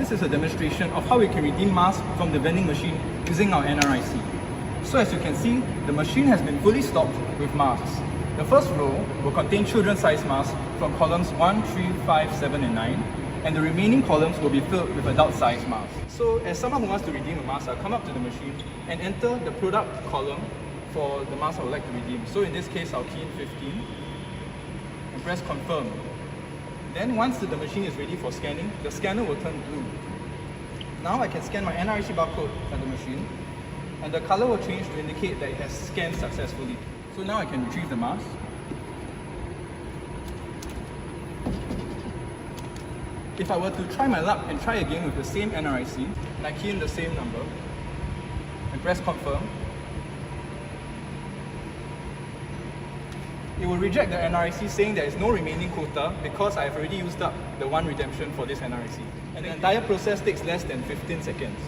this is a demonstration of how we can redeem masks from the vending machine using our NRIC. So as you can see, the machine has been fully stocked with masks. The first row will contain children-sized masks from columns 1, 3, 5, 7 and 9, and the remaining columns will be filled with adult-sized masks. So as someone who wants to redeem a mask, I'll come up to the machine and enter the product column for the mask I would like to redeem. So in this case, I'll key in 15 and press confirm. Then once the machine is ready for scanning, the scanner will turn blue. Now I can scan my NRIC barcode at the machine, and the color will change to indicate that it has scanned successfully. So now I can retrieve the mask. If I were to try my luck and try again with the same NRIC, and I key in the same number, and press confirm, it will reject the NRIC saying there is no remaining quota because I have already used up the one redemption for this NRIC. And the entire process takes less than 15 seconds.